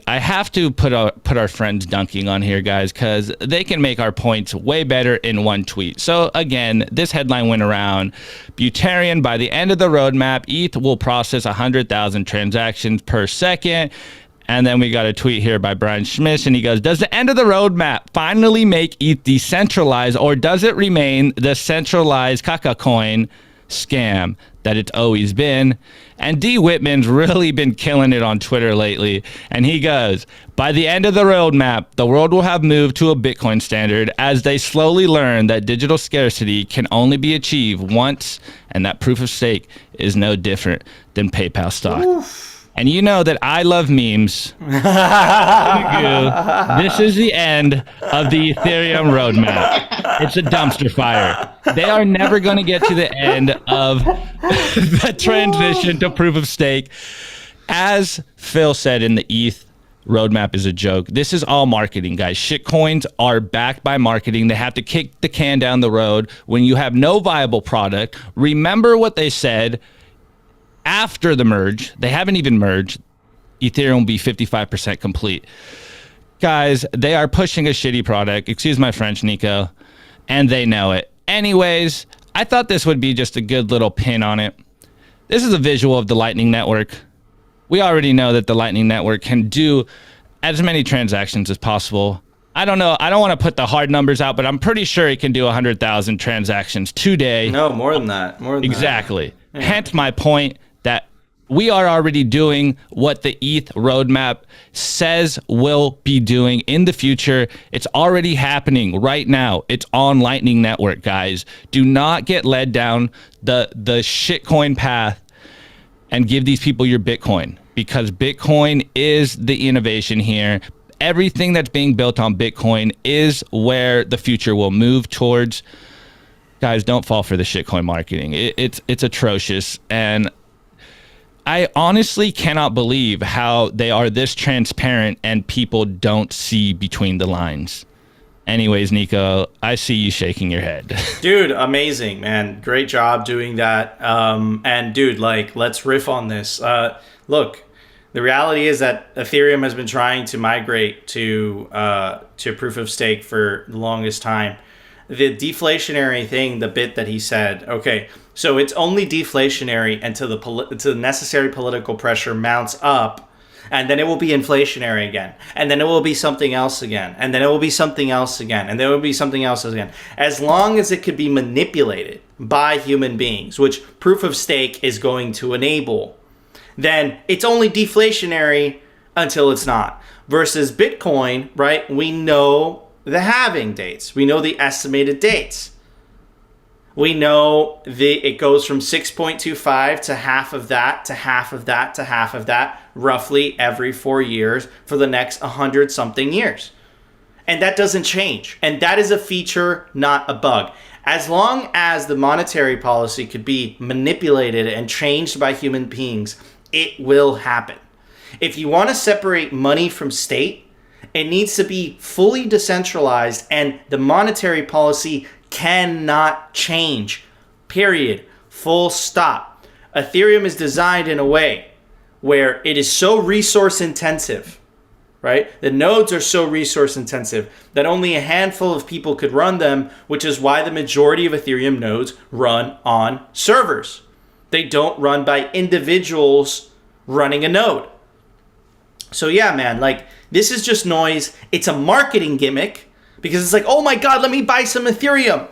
I have to put our friends Dunking on here, guys, because they can make our points way better in one tweet. So again, this headline went around. Buterin, by the end of the roadmap, ETH will process 100,000 transactions per second. And then we got a tweet here by Brian Schmidt, and he goes, "Does the end of the roadmap finally make ETH decentralized, or does it remain the centralized caca coin scam that it's always been?" And D. Whitman's really been killing it on Twitter lately. And he goes, "By the end of the roadmap, the world will have moved to a Bitcoin standard as they slowly learn that digital scarcity can only be achieved once, and that proof of stake is no different than PayPal stock." Oof. And you know that I love memes. This is the end of the Ethereum roadmap. It's a dumpster fire. They are never going to get to the end of the transition to proof of stake. As Phil said in the ETH roadmap is a joke. This is all marketing, guys. Shitcoins are backed by marketing. They have to kick the can down the road when you have no viable product. Remember what they said after the merge. They haven't even merged. Ethereum will be 55% complete. Guys, they are pushing a shitty product. Excuse my French, Nico. And they know it. Anyways, I thought this would be just a good little pin on it. This is a visual of the Lightning Network. We already know that the Lightning Network can do as many transactions as possible. I don't know. I don't want to put the hard numbers out, but I'm pretty sure it can do 100,000 transactions today. No, more than that. More than exactly. That. Yeah. Hence my point that we are already doing what the ETH roadmap says we'll be doing in the future. It's already happening right now. It's on Lightning Network, guys. Do not get led down the shitcoin path and give these people your Bitcoin, because Bitcoin is the innovation here. Everything that's being built on Bitcoin is where the future will move towards. Guys, don't fall for the shitcoin marketing. It's atrocious. And I honestly cannot believe how they are this transparent and people don't see between the lines. Anyways, Nico, I see you shaking your head. Dude, amazing, man. Great job doing that. And dude, like, let's riff on this. Look, the reality is that Ethereum has been trying to migrate to proof of stake for the longest time. The deflationary thing, the bit that he said, okay, so it's only deflationary until the necessary political pressure mounts up. And then it will be inflationary again. And then it will be something else again. And then it will be something else again. And then it will be something else again. As long as it could be manipulated by human beings, which proof of stake is going to enable, then it's only deflationary until it's not. Versus Bitcoin, right? We know the halving dates. We know the estimated dates. We know it goes from 6.25 to half of that, to half of that, to half of that, roughly every 4 years for the next 100-something years. And that doesn't change. And that is a feature, not a bug. As long as the monetary policy could be manipulated and changed by human beings, it will happen. If you want to separate money from state, it needs to be fully decentralized, and the monetary policy cannot change. Period. Full stop. Ethereum is designed in a way where it is so resource intensive, right? The nodes are so resource intensive that only a handful of people could run them, which is why the majority of Ethereum nodes run on servers. They don't run by individuals running a node. So yeah, man, like, this is just noise. It's a marketing gimmick because it's like, oh my God, let me buy some Ethereum.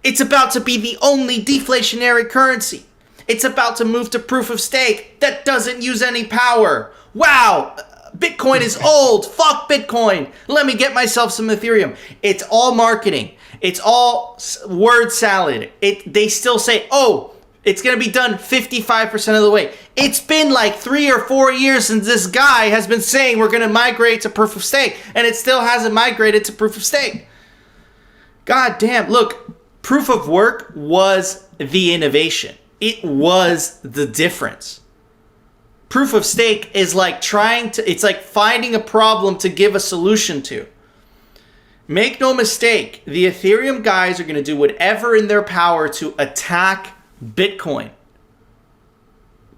It's about to be the only deflationary currency. It's about to move to proof of stake that doesn't use any power. Wow, Bitcoin is old. Fuck Bitcoin. Let me get myself some Ethereum. It's all marketing. It's all word salad. They still say, oh, it's going to be done 55% of the way. It's been like 3 or 4 years since this guy has been saying we're going to migrate to proof of stake, and it still hasn't migrated to proof of stake. God damn. Look, proof of work was the innovation. It was the difference. Proof of stake is like it's like finding a problem to give a solution to. Make no mistake, the Ethereum guys are going to do whatever in their power to attack Bitcoin,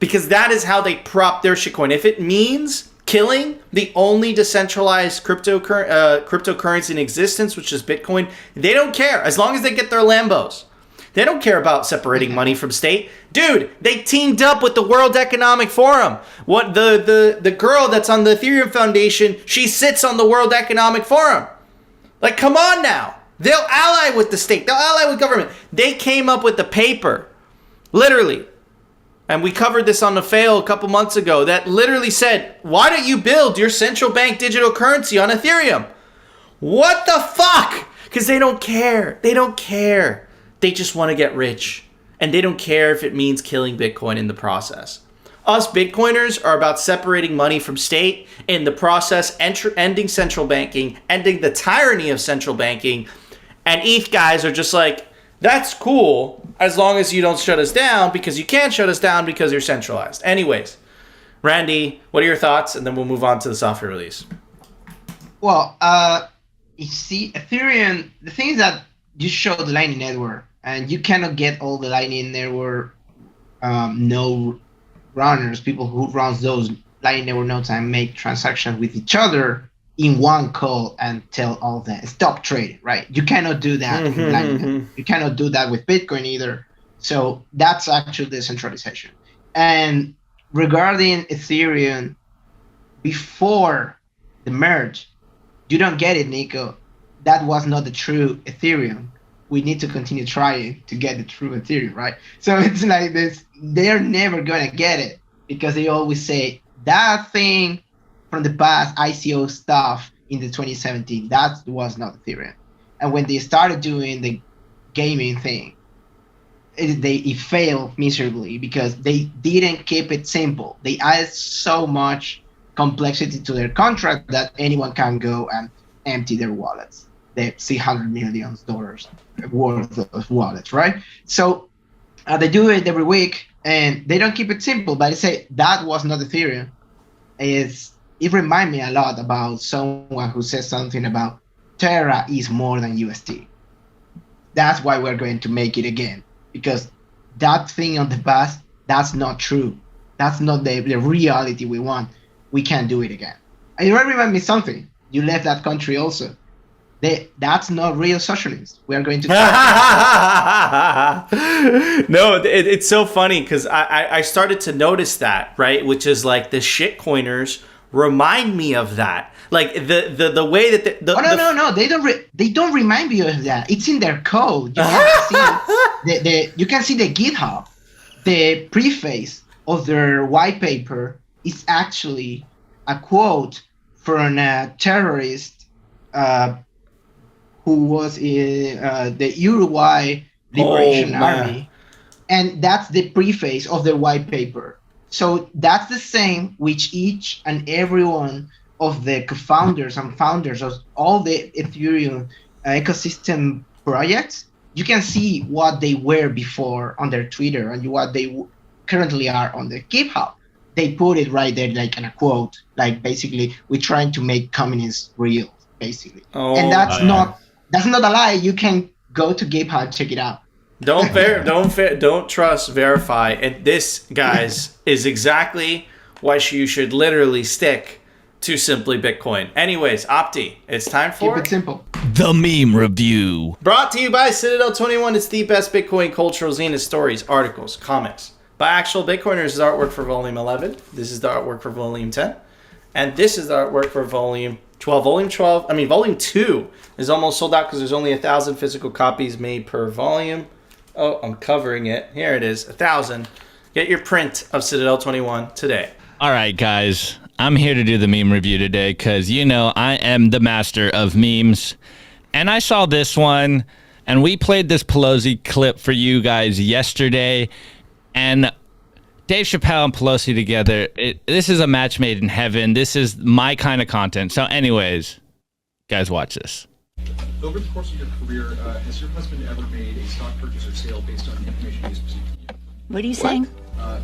because that is how they prop their shitcoin. If it means killing the only decentralized cryptocurrency in existence, which is Bitcoin, they don't care as long as they get their Lambos. They don't care about separating money from state. Dude, they teamed up with the World Economic Forum. What the girl that's on the Ethereum Foundation, she sits on the World Economic Forum. Like, come on now. They'll ally with the state. They'll ally with government. They came up with the paper. Literally. And we covered this on the fail a couple months ago that literally said, why don't you build your central bank digital currency on Ethereum? What the fuck? Because they don't care. They don't care. They just want to get rich. And they don't care if it means killing Bitcoin in the process. Us Bitcoiners are about separating money from state, in the process ending central banking, ending the tyranny of central banking. And ETH guys are just like, that's cool as long as you don't shut us down, because you can't shut us down because you're centralized. Anyways, Randy, what are your thoughts? And then we'll move on to the software release. Well, you see, Ethereum, the thing is that you show the Lightning Network, and you cannot get all the Lightning Network node runners, people who runs those Lightning Network nodes and make transactions with each other in one call and tell all of them, stop trading, right? You cannot do that. You cannot do that with Bitcoin either. So that's actually decentralization. And regarding Ethereum, before the merge, you don't get it, Nico. That was not the true Ethereum. We need to continue trying to get the true Ethereum, right? So it's like this, they're never going to get it because they always say that thing from the past ICO stuff in the 2017, that was not Ethereum. And when they started doing the gaming thing, it failed miserably because they didn't keep it simple. They added so much complexity to their contract that anyone can go and empty their wallets. They see $100 million worth of wallets, right? So They do it every week, and they don't keep it simple, but they say that was not Ethereum. It reminds me a lot about someone who says something about Terra is more than UST. That's why we're going to make it again, because that thing on the past, that's not true. That's not the reality we want. We can't do it again. And it reminds me something. You left that country also. That's not real socialism. We are going to. No, it's so funny because I started to notice that, right? Which is like the shitcoiners remind me of that. Like the way that No. They don't remind you of that. It's in their code. You can see the GitHub. The preface of their white paper is actually a quote from a terrorist who was in the Uruguay Liberation Army, and that's the preface of the white paper. So that's the same which each and every one of the co-founders and founders of all the Ethereum ecosystem projects. You can see what they were before on their Twitter and what they currently are on the GitHub. They put it right there, like in a quote, like basically, we're trying to make communism real, basically. And that's not a lie. You can go to GitHub, check it out. Don't trust, verify. And this, guys, is exactly why you should literally stick to Simply Bitcoin. Anyways, Opti, it's time for Keep it simple. The meme review. Brought to you by Citadel 21. It's the best Bitcoin cultural zine of stories, articles, comics by actual Bitcoiners. This is artwork for Volume 11. This is the artwork for Volume 10. And this is the artwork for Volume 12. Volume 2 is almost sold out because there's only 1,000 physical copies made per volume. Oh, I'm covering it. Here it is, 1,000. Get your print of Citadel 21 today. All right, guys. I'm here to do the meme review today because, you know, I am the master of memes. And I saw this one, and we played this Pelosi clip for you guys yesterday. And Dave Chappelle and Pelosi together, this is a match made in heaven. This is my kind of content. So anyways, guys, watch this. Over the course of your career, has your husband ever made a stock purchase or sale based on information he's received from you? What are you saying?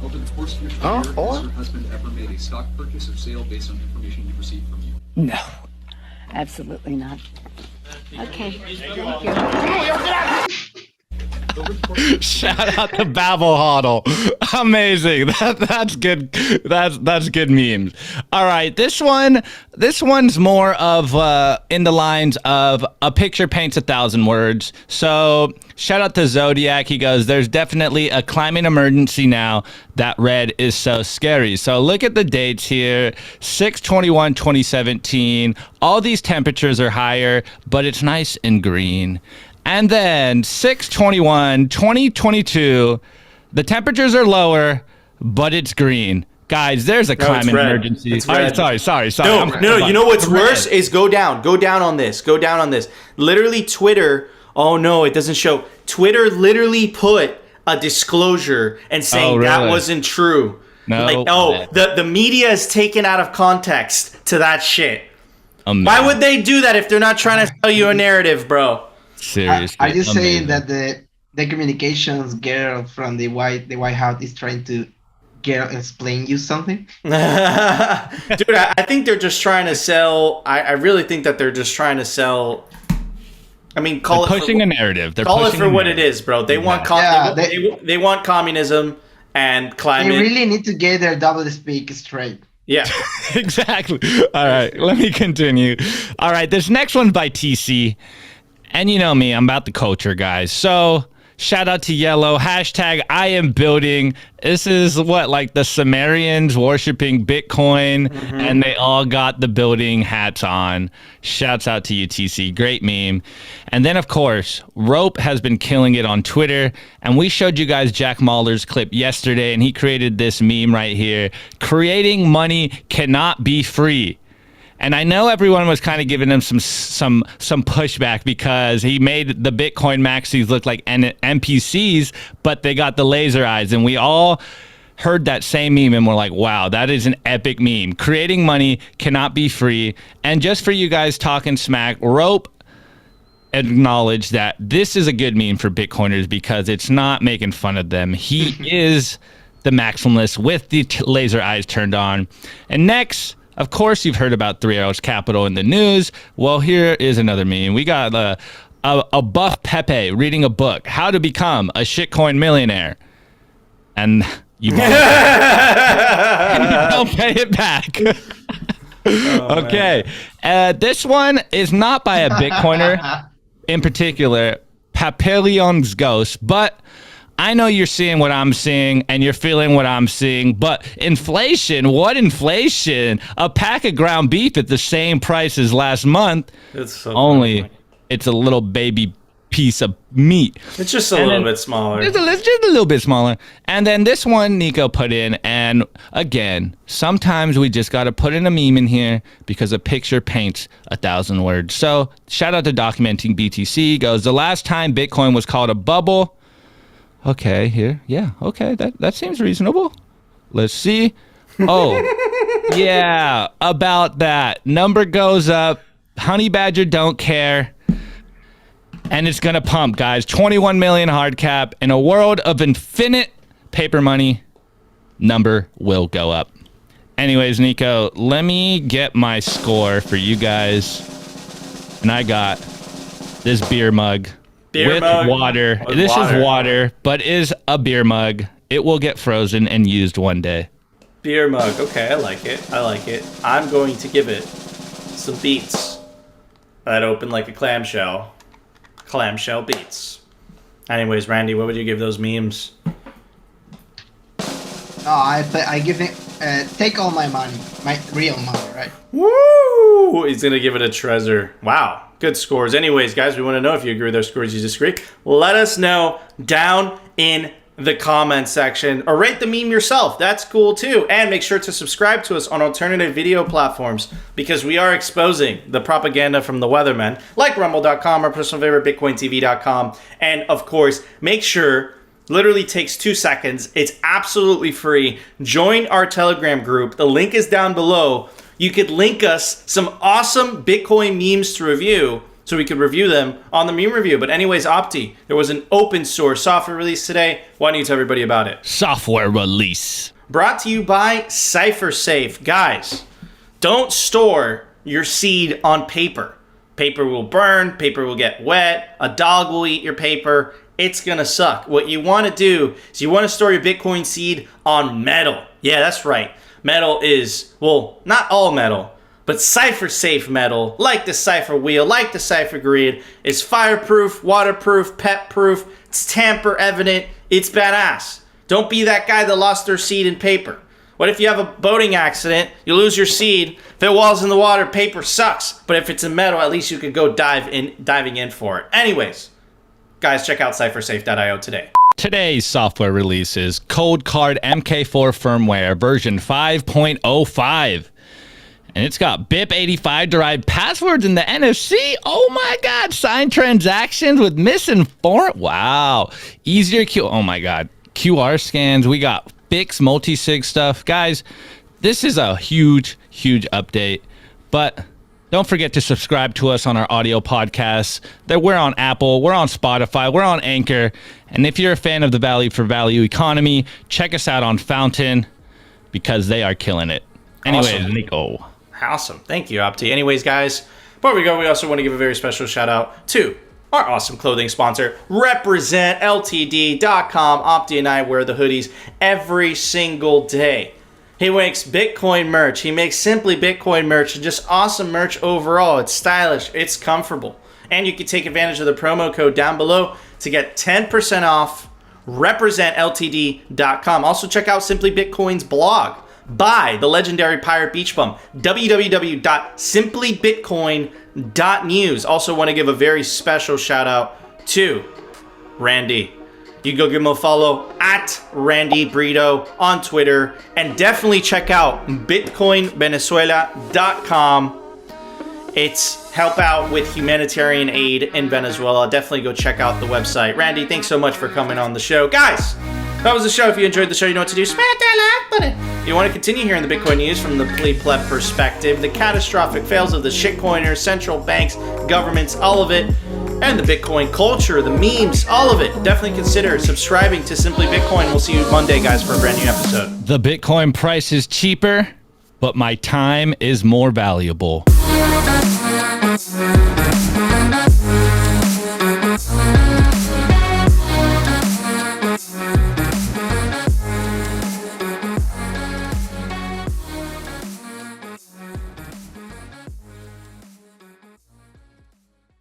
Over the course of your career, has your husband ever made a stock purchase or sale based on information he received from you? No, absolutely not. Okay, thank you. Shout out to Babel Hodl. Amazing. That's good. That's good memes. All right, this one's more of in the lines of a picture paints 1,000 words. So shout out to Zodiac. He goes, "There's definitely a climate emergency now. That red is so scary." So look at the dates here: 6/21/2017. All these temperatures are higher, but it's nice and green. And then 6/21/2022, the temperatures are lower, but it's green. Guys, there's a climate emergency. It's red. Sorry. No, you know what's worse is go down on this. Literally Twitter, oh no, it doesn't show. Twitter literally put a disclosure and saying that wasn't true. No. Like, the media is taken out of context to that shit. Why would they do that if they're not trying to sell you a narrative, bro? Seriously. Are you saying that the communications girl from the White House is trying to explain you something? Dude, I think they're just trying to sell. I really think that they're just trying to sell. I mean, They're pushing a narrative. Call it for what it is, bro. They want they want communism and climate. They really need to get their double speak straight. Yeah, exactly. All right, let me continue. All right, this next one's by TC. And you know me, I'm about the culture, guys. So shout out to Yellow. Hashtag I am building. This is like the Sumerians worshiping Bitcoin, and they all got the building hats on. Shouts out to UTC. Great meme. And then, of course, Rope has been killing it on Twitter. And we showed you guys Jack Mahler's clip yesterday, and he created this meme right here. Creating money cannot be free. And I know everyone was kind of giving him some pushback because he made the Bitcoin maxis look like NPCs, but they got the laser eyes. And we all heard that same meme and we're like, wow, that is an epic meme. Creating money cannot be free. And just for you guys talking smack, Rope acknowledge that this is a good meme for Bitcoiners because it's not making fun of them. He is the maximalist with the laser eyes turned on. And next, of course, you've heard about 3 Arrows Capital in the news. Well, here is another meme. We got a buff Pepe reading a book, How to Become a Shitcoin Millionaire. And you don't pay it back. Okay. This one is not by a Bitcoiner in particular, Papillon's Ghost, but I know you're seeing what I'm seeing and you're feeling what I'm seeing, but inflation, what inflation? A pack of ground beef at the same price as last month. It's so only funny. It's a little baby piece of meat. It's just a little bit smaller. Just a little bit smaller. And then this one Nico put in, and again, sometimes we just got to put in a meme in here because a picture paints 1,000 words. So shout out to Documenting BTC. Goes, the last time Bitcoin was called a bubble. Okay, here. Yeah, okay. That seems reasonable. Let's see. Oh, yeah, about that. Number goes up. Honey Badger don't care. And it's going to pump, guys. 21 million hard cap. In a world of infinite paper money, number will go up. Anyways, Nico, let me get my score for you guys. And I got this beer mug with water. This is water, but is a beer mug. It will get frozen and used one day. Beer mug. Okay, I like it. I'm going to give it some beats that open like a clamshell. Clamshell beats. Anyways, Randy, what would you give those memes? I give it. Take all my money, my real money, right? Woo! He's gonna give it a treasure. Wow, good scores. Anyways, guys, we want to know if you agree with our scores, you disagree. Let us know down in the comment section, or rate the meme yourself. That's cool too. And make sure to subscribe to us on alternative video platforms because we are exposing the propaganda from the weathermen, like rumble.com, our personal favorite, bitcointv.com. And of course, make sure, literally takes 2 seconds, it's absolutely free, join our Telegram group. The link is down below. You could link us some awesome Bitcoin memes to review, so we could review them on the meme review. But anyways, Opti, there was an open source software release today. Why don't you tell everybody about it? Software release. Brought to you by CypherSafe. Guys, don't store your seed on paper. Paper will burn, paper will get wet, a dog will eat your paper. It's gonna suck. What you wanna do is you wanna store your Bitcoin seed on metal. Yeah, that's right. Metal is, well, not all metal, but CypherSafe metal, like the Cypher wheel, like the Cypher grid, is fireproof, waterproof, pet-proof, it's tamper-evident, it's badass. Don't be that guy that lost their seed in paper. What if you have a boating accident, you lose your seed, if it falls in the water, paper sucks. But if it's in metal, at least you could go diving in for it. Anyways, guys, check out CypherSafe.io today. Today's software release is COLDCARD MK4 firmware version 5.05. And it's got BIP85 derived passwords in the NFC. Oh my God. Signed transactions with misinformed. Wow. Easier oh my God. QR scans. We got Bix multi-sig stuff. Guys, this is a huge update. But don't forget to subscribe to us on our audio podcasts. That we're on Apple, we're on Spotify, we're on Anchor. And if you're a fan of the value for value economy, check us out on Fountain because they are killing it. Anyways, awesome. Nico. Awesome. Thank you, Opti. Anyways, guys, before we go, we also want to give a very special shout out to our awesome clothing sponsor, RepresentLTD.com. Opti and I wear the hoodies every single day. He makes Bitcoin merch. He makes simply Bitcoin merch and just awesome merch overall. It's stylish. It's comfortable. And you can take advantage of the promo code down below to get 10% off. RepresentLTD.com. Also check out Simply Bitcoin's blog by the legendary Pirate Beach Bum. www.simplybitcoin.news. Also want to give a very special shout out to Randy. You can go give him a follow at Randy Brito on Twitter. And definitely check out bitcoinvenezuela.com. It's help out with humanitarian aid in Venezuela. Definitely go check out the website. Randy, thanks so much for coming on the show. Guys, that was the show. If you enjoyed the show, you know what to do. Smash that like button. If you want to continue hearing the Bitcoin news from the pleb perspective, the catastrophic fails of the shitcoiners, central banks, governments, all of it, and the Bitcoin culture, the memes, all of it. Definitely consider subscribing to Simply Bitcoin. We'll see you Monday, guys, for a brand new episode. The Bitcoin price is cheaper, but my time is more valuable.